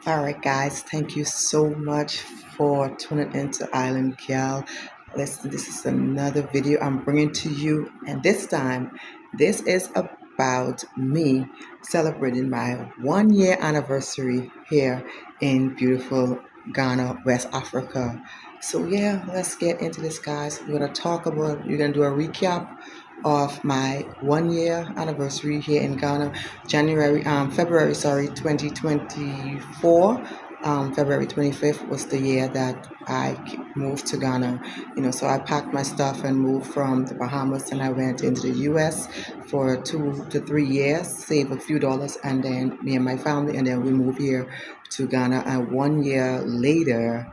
All right, guys, thank you so much for tuning into Island Gal. Listen, this is another video I'm bringing to you, and this time, this is about me celebrating my 1 year anniversary here in beautiful Ghana, West Africa. So, yeah, let's get into this, guys. We're gonna do a recap of my 1 year anniversary here in Ghana. February, sorry, 2024. February 25th was the year that I moved to Ghana. So I packed my stuff and moved from the Bahamas, and I went into the US for 2 to 3 years, save a few dollars, and then me and my family, and then we moved here to Ghana. And 1 year later,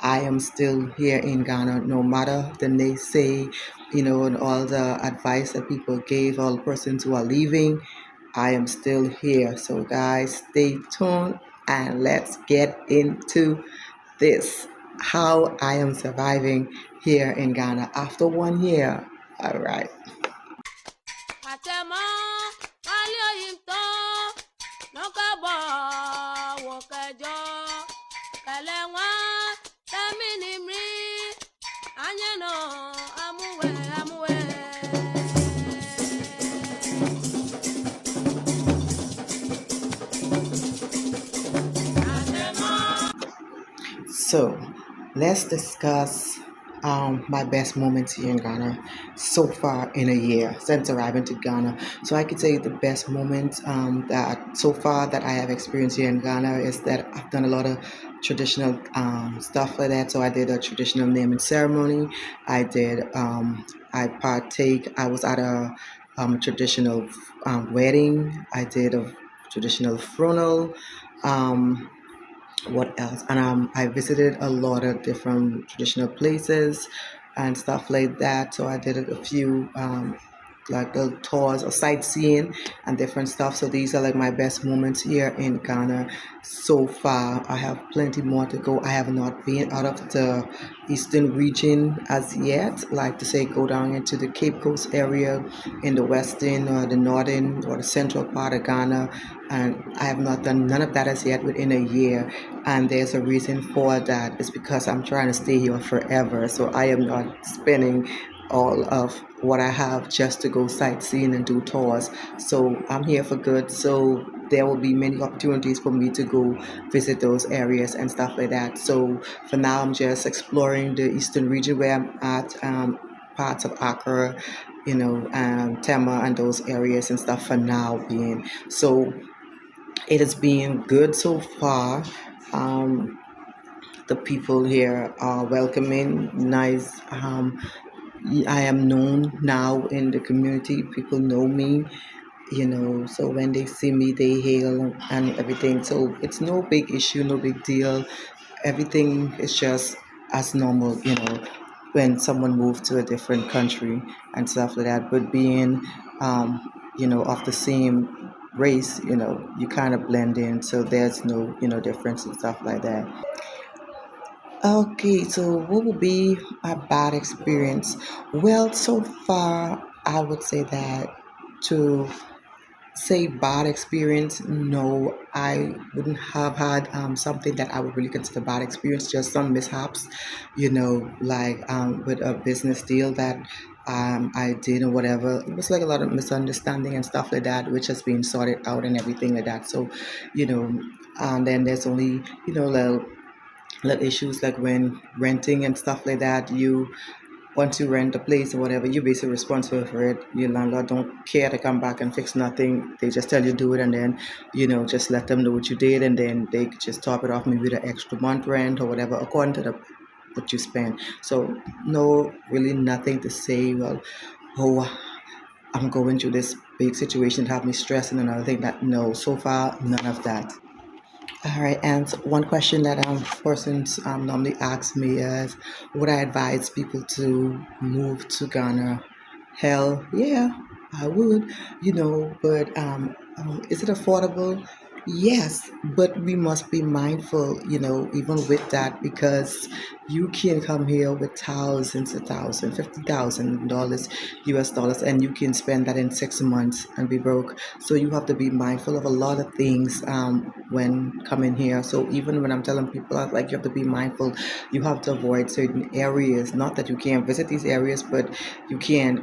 I am still here in Ghana, no matter the naysay, and all the advice that people gave, all the persons who are leaving. I am still here. So, guys, stay tuned and let's get into this. How I am surviving here in Ghana after 1 year. All right. So let's discuss my best moments here in Ghana so far in a year since arriving to Ghana. So I could say the best moments that so far that I have experienced here in Ghana is that I've done a lot of traditional stuff like that. So I did a traditional naming ceremony. I was at a traditional wedding. I did a traditional funeral. Um, what else? And I visited a lot of different traditional places and stuff like that. So I did a few like little tours or sightseeing and different stuff. So these are like my best moments here in Ghana so far. I have plenty more to go. I have not been out of the eastern region as yet, like to say go down into the Cape Coast area in the western or the northern or the central part of Ghana. And I have not done none of that as yet within a year. And there's a reason for that. It's because I'm trying to stay here forever. So I am not spending all of what I have just to go sightseeing and do tours. So I'm here for good. So there will be many opportunities for me to go visit those areas and stuff like that. So for now, I'm just exploring the eastern region where I'm at, parts of Accra, Tema and those areas and stuff for now being. So it has been good so far. Um, the people here are welcoming, nice. I am known now in the community. People know me, so when they see me, they hail and everything. So it's no big issue, no big deal. Everything is just as normal, when someone moves to a different country and stuff like that. But being, of the same race, you kind of blend in. So there's no, difference and stuff like that. Okay, so what would be a bad experience? Well, so far, I would say that to say bad experience, no, I wouldn't have had something that I would really consider bad experience, just some mishaps, like with a business deal that I did or whatever. It was like a lot of misunderstanding and stuff like that, which has been sorted out and everything like that. So, you know, and then there's only, little issues like when renting and stuff like that. Once you rent a place or whatever, you're basically responsible for it. Your landlord don't care to come back and fix nothing. They just tell you do it, and then just let them know what you did, and then they just top it off maybe with an extra month rent or whatever according to the what you spend. So no, really nothing to say. Well, oh, I'm going through this big situation to have me stressing and everything. That no, so far none of that. All right, and one question that persons normally ask me is, would I advise people to move to Ghana? Hell, yeah, I would. But is it affordable? Yes, but we must be mindful, even with that, because you can come here with thousands of thousands, $50,000 US dollars, and you can spend that in 6 months and be broke. So you have to be mindful of a lot of things when coming here. So even when I'm telling people, like, you have to be mindful, you have to avoid certain areas. Not that you can't visit these areas, but you can't,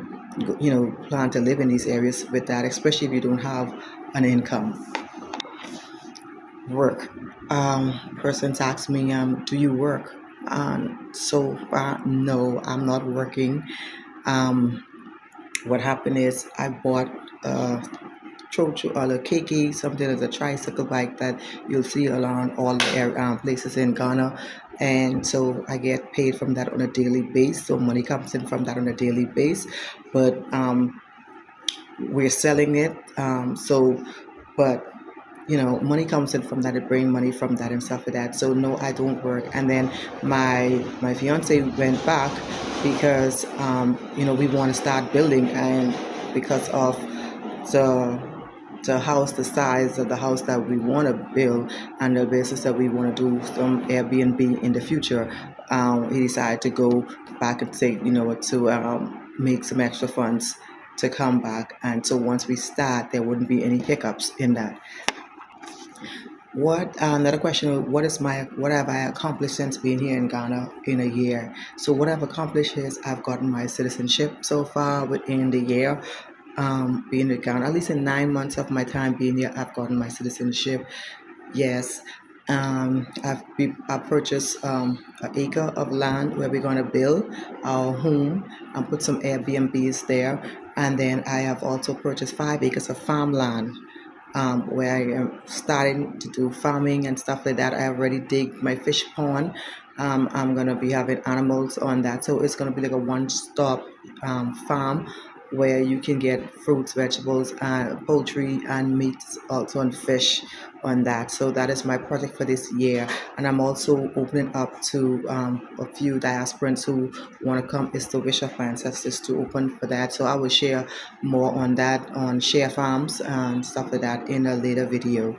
plan to live in these areas with that, especially if you don't have an income. Work. Persons ask me, do you work? So far, no, I'm not working. Um, what happened is I bought a a keke, something as a tricycle bike that you'll see around all the places in Ghana. And so I get paid from that on a daily base. So money comes in from that on a daily base. But we're selling it. But money comes in from that. I bring money from that and stuff like that. So no, I don't work. And then my fiance went back because we want to start building, and because of the the house, the size of the house that we want to build, and the basis that we want to do some Airbnb in the future, he decided to go back and say, to make some extra funds to come back. And so once we start, there wouldn't be any hiccups in that. What Another question? What have I accomplished since being here in Ghana in a year? So what I've accomplished is I've gotten my citizenship so far within the year. Being in Ghana, at least in 9 months of my time being here, I've gotten my citizenship. Yes. I purchased an acre of land where we're going to build our home and put some Airbnbs there. And then I have also purchased 5 acres of farmland where I am starting to do farming and stuff like that. I already dig my fish pond. I'm gonna be having animals on that, so it's gonna be like a one-stop farm where you can get fruits, vegetables, poultry, and meats, also and fish on that. So that is my project for this year, and I'm also opening up to a few diasporans who want to come. It's the wish of my ancestors to open for that. So I will share more on that on share farms and stuff like that in a later video.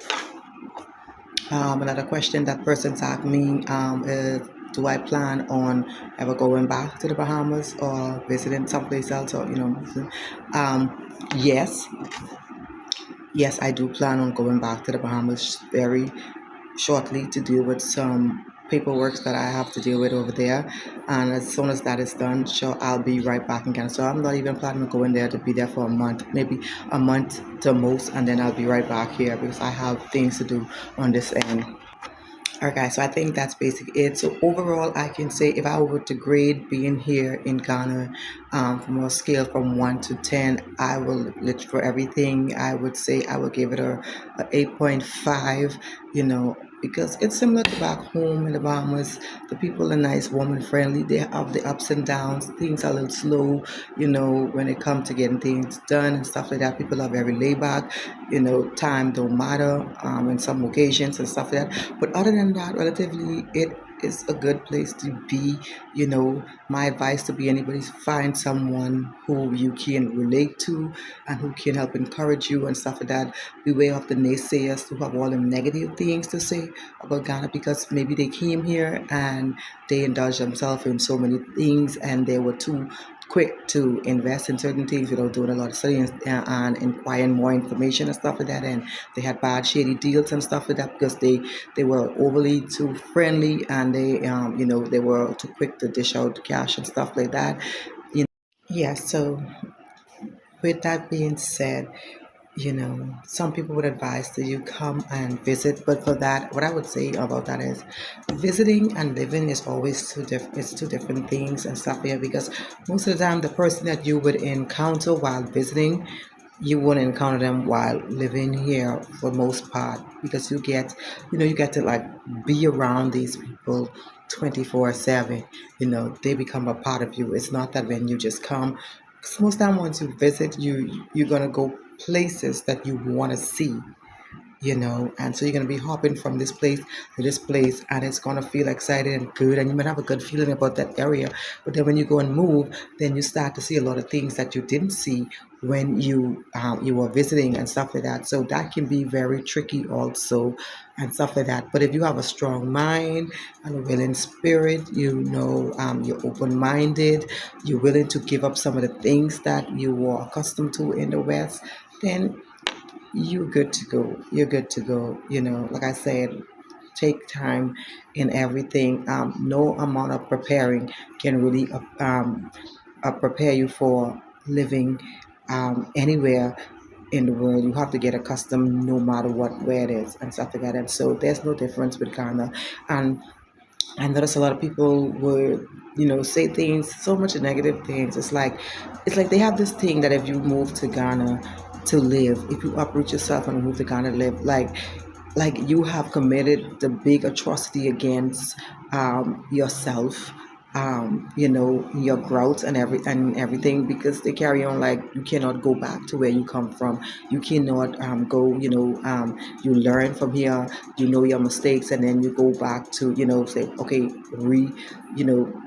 Another question that person's asked me is, do I plan on ever going back to the Bahamas or visiting someplace else, or yes, yes, I do plan on going back to the Bahamas very shortly to deal with some paperwork that I have to deal with over there. And as soon as that is done, sure, I'll be right back again. So I'm not even planning on going there to be there for a month, maybe a month to most, and then I'll be right back here because I have things to do on this end. Okay, so I think that's basically it. So overall, I can say if I were to grade being here in Ghana from a scale from 1 to 10, I will look for everything. I would say I would give it a 8.5. Because it's similar to back home in the Bahamas. The people are nice, warm and friendly. They have the ups and downs. Things are a little slow, when it comes to getting things done and stuff like that. People are very laid back. Time don't matter in some occasions and stuff like that. But other than that, relatively, it is a good place to be. My advice to be anybody is find someone who you can relate to and who can help encourage you and stuff like that. Beware of the naysayers who have all the negative things to say about Ghana, because maybe they came here and they indulged themselves in so many things and they were too quick to invest in certain things without doing a lot of studying and inquiring more information and stuff like that, and they had bad shady deals and stuff like that because they were overly too friendly, and they were too quick to dish out cash and stuff like that. Yeah, so with that being said, some people would advise that you come and visit, but for that, what I would say about that is visiting and living is always it's two different things and stuff here, because most of the time the person that you would encounter while visiting, you wouldn't encounter them while living here for most part, because you get to like be around these people 24/7. They become a part of you. It's not that when you just come, 'cause most time once you visit, you're gonna go places that you want to see. and so you're going to be hopping from this place to this place, and it's going to feel excited and good, and you might have a good feeling about that area. But then when you go and move, then you start to see a lot of things that you didn't see when you were visiting and stuff like that. So that can be very tricky also, and stuff like that. But if you have a strong mind and a willing spirit, you're open-minded, you're willing to give up some of the things that you were accustomed to in the West, then you're good to go. You're good to go. Like I said, take time in everything. No amount of preparing can really prepare you for living anywhere in the world. You have to get accustomed no matter what, where it is, and stuff like that. And so there's no difference with Ghana. And I notice a lot of people would, say things, so much negative things. It's like they have this thing that if you move to Ghana to live, if you uproot yourself and move to Ghana to live, like you have committed the big atrocity against yourself, your growth and everything, because they carry on like you cannot go back to where you come from. You cannot go, you learn from here, your mistakes, and then you go back to, say, okay, you know,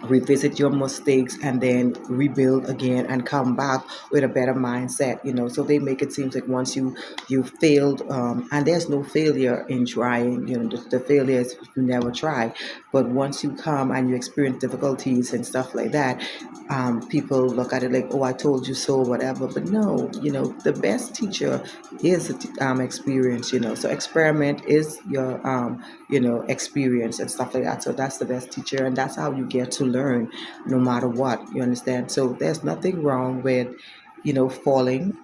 revisit your mistakes and then rebuild again and come back with a better mindset. So they make it seem like once you failed, and there's no failure in trying. The failure is if you never try. But once you come and you experience difficulties and stuff like that, people look at it like, oh, I told you so, whatever. But no, the best teacher is experience. So experiment is your experience and stuff like that. So that's the best teacher, and that's how you get to learn no matter what. You understand? So there's nothing wrong with, falling.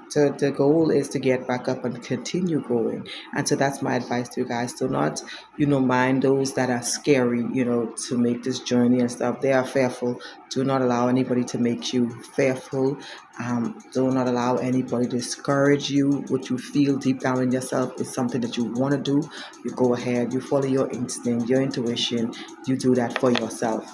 So the goal is to get back up and continue going. And so that's my advice to you guys. Do not, mind those that are scary, to make this journey and stuff. They are fearful. Do not allow anybody to make you fearful. Do not allow anybody to discourage you. What you feel deep down in yourself is something that you want to do. You go ahead, you follow your instinct, your intuition. You do that for yourself.